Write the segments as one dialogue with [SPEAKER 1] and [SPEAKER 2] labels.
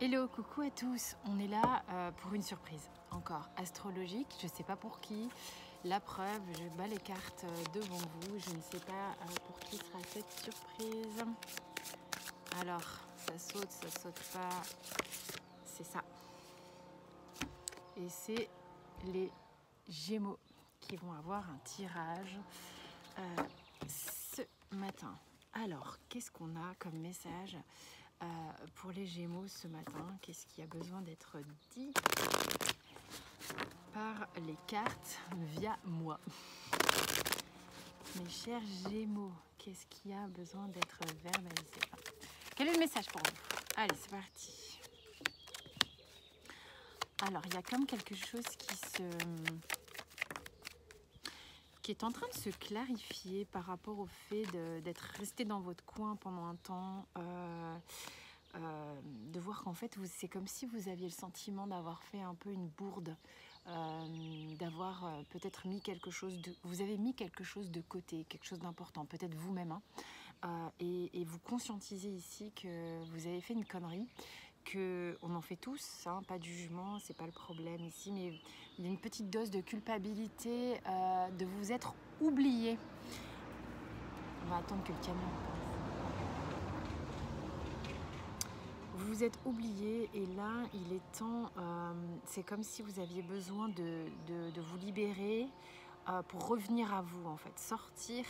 [SPEAKER 1] Hello, coucou à tous. On est là pour une surprise, encore astrologique. Je ne sais pas pour qui. La preuve, je bats les cartes devant vous. Je ne sais pas pour qui sera cette surprise. Alors, ça saute pas. C'est ça. Et c'est les Gémeaux qui vont avoir un tirage ce matin. Alors, qu'est-ce qu'on a comme message pour les Gémeaux ce matin? Qu'est-ce qui a besoin d'être dit par les cartes via moi? Mes chers Gémeaux, qu'est-ce qui a besoin d'être verbalisé? Quel est le message pour vous? Allez, c'est parti. Alors, il y a comme quelque chose qui est en train de se clarifier par rapport au fait d'être resté dans votre coin pendant un temps, de voir qu'en fait, c'est comme si vous aviez le sentiment d'avoir fait un peu une bourde, d'avoir peut-être mis quelque chose vous avez mis quelque chose de côté, quelque chose d'important, peut-être vous-même, hein, et vous conscientisez ici que vous avez fait une connerie, qu'on en fait tous, hein, pas de jugement, c'est pas le problème ici, mais il y a une petite dose de culpabilité, de vous être oublié. On va attendre que le camion passe. Vous vous êtes oublié et là, il est temps, c'est comme si vous aviez besoin de vous libérer pour revenir à vous, en fait, sortir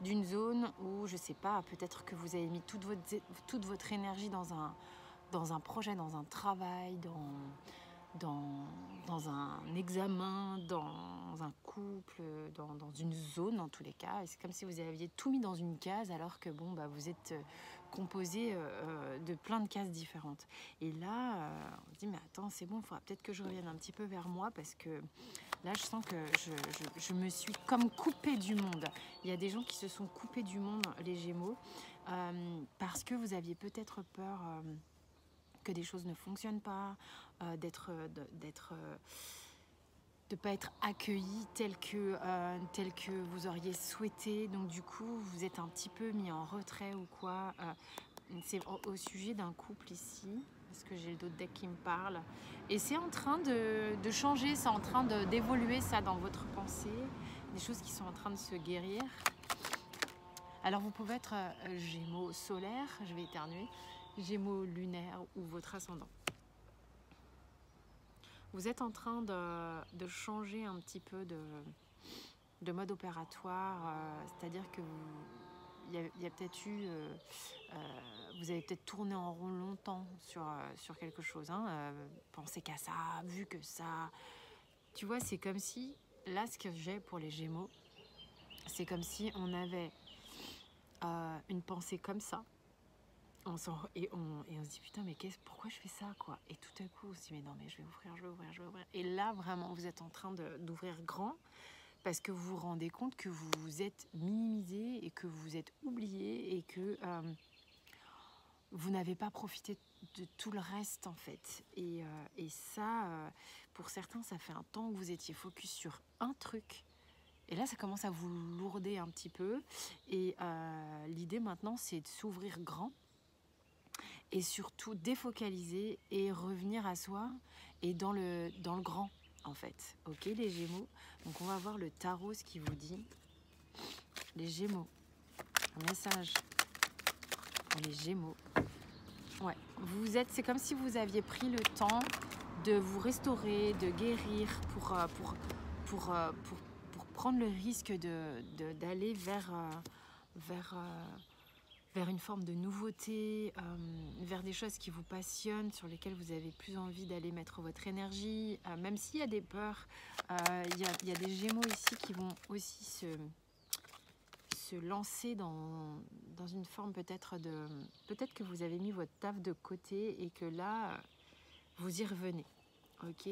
[SPEAKER 1] d'une zone où, je sais pas, peut-être que vous avez mis toute votre énergie dans un projet, dans un travail, dans un examen, dans un couple, dans une zone en tous les cas. Et c'est comme si vous aviez tout mis dans une case alors que bon, bah, vous êtes composé de plein de cases différentes. Et là, on se dit mais attends, c'est bon, il faudra peut-être que je revienne un petit peu vers moi parce que là, je sens que je me suis comme coupée du monde. Il y a des gens qui se sont coupés du monde, les Gémeaux, parce que vous aviez peut-être peur que des choses ne fonctionnent pas, de pas être accueilli tel que vous auriez souhaité. Donc du coup, vous êtes un petit peu mis en retrait ou quoi. C'est au sujet d'un couple ici, parce que j'ai le dos de deck qui me parle. Et c'est en train de changer, c'est en train d'évoluer ça dans votre pensée. Des choses qui sont en train de se guérir. Alors vous pouvez être Gémeaux solaire, je vais éternuer, Gémeaux lunaire ou votre ascendant. Vous êtes en train de changer un petit peu de mode opératoire, c'est-à-dire que il y a peut-être eu, vous avez peut-être tourné en rond longtemps sur quelque chose, hein, pensez qu'à ça, vu que ça. Tu vois, c'est comme si, là ce que j'ai pour les Gémeaux, c'est comme si on avait une pensée comme ça. On se dit putain mais pourquoi je fais ça quoi, et tout à coup on se dit mais non mais je vais ouvrir, et là vraiment vous êtes en train d'ouvrir grand parce que vous vous rendez compte que vous vous êtes minimisé et que vous êtes oublié et que vous n'avez pas profité de tout le reste en fait, et ça pour certains ça fait un temps que vous étiez focus sur un truc. Et là, ça commence à vous lourder un petit peu. Et l'idée maintenant, c'est de s'ouvrir grand et surtout défocaliser et revenir à soi et dans le grand, en fait. Ok, les Gémeaux. Donc, on va voir le tarot, ce qu'il vous dit. Les Gémeaux. Un message pour les Gémeaux. Ouais, c'est comme si vous aviez pris le temps de vous restaurer, de guérir pour prendre le risque d'aller vers une forme de nouveauté, vers des choses qui vous passionnent, sur lesquelles vous avez plus envie d'aller mettre votre énergie, même s'il y a des peurs. Il y a des Gémeaux ici qui vont aussi se lancer dans une forme peut-être que vous avez mis votre taf de côté et que là, vous y revenez. Ok ?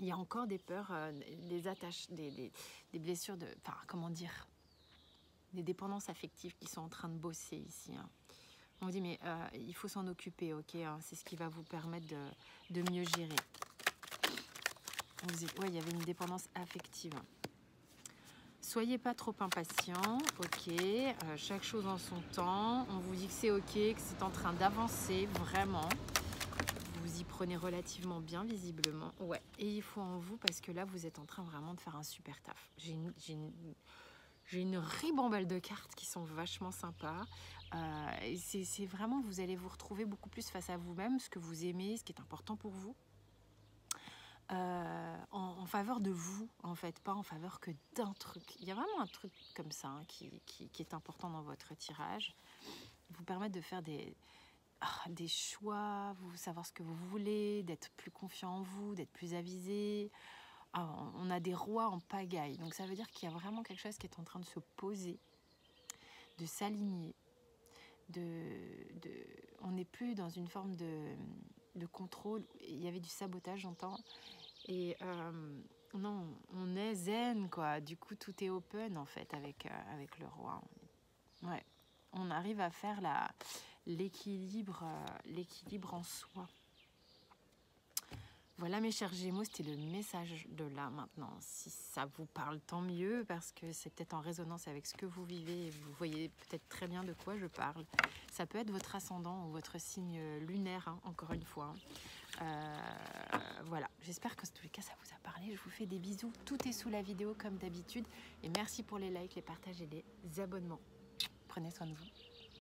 [SPEAKER 1] Il y a encore des peurs, des attaches, des blessures comment dire, des dépendances affectives qui sont en train de bosser ici. Hein. On vous dit, mais il faut s'en occuper, ok, hein, c'est ce qui va vous permettre de mieux gérer. On vous dit, ouais, il y avait une dépendance affective. Soyez pas trop impatient, ok, chaque chose en son temps. On vous dit que c'est ok, que c'est en train d'avancer, vraiment. prenez relativement bien visiblement. Ouais, et il faut en vous parce que là, vous êtes en train vraiment de faire un super taf. J'ai une ribambelle de cartes qui sont vachement sympas. Et c'est vraiment, vous allez vous retrouver beaucoup plus face à vous-même, ce que vous aimez, ce qui est important pour vous. En faveur de vous, en fait, pas en faveur que d'un truc. Il y a vraiment un truc comme ça hein, qui est important dans votre tirage. Vous permettre de faire des choix, vous savoir ce que vous voulez, d'être plus confiant en vous, d'être plus avisé. On a des rois en pagaille, donc ça veut dire qu'il y a vraiment quelque chose qui est en train de se poser, de s'aligner, on n'est plus dans une forme de contrôle. Il y avait du sabotage, j'entends. Et non, on est zen, quoi. Du coup, tout est open, en fait, avec le roi. Ouais. On arrive à faire l'équilibre en soi. Voilà mes chers Gémeaux, c'était le message de là maintenant. Si ça vous parle, tant mieux, parce que c'est peut-être en résonance avec ce que vous vivez et vous voyez peut-être très bien de quoi je parle. Ça peut être votre ascendant ou votre signe lunaire, hein, encore une fois. Voilà, j'espère que en tous les cas ça vous a parlé. Je vous fais des bisous. Tout est sous la vidéo comme d'habitude. Et merci pour les likes, les partages et les abonnements. Prenez soin de vous.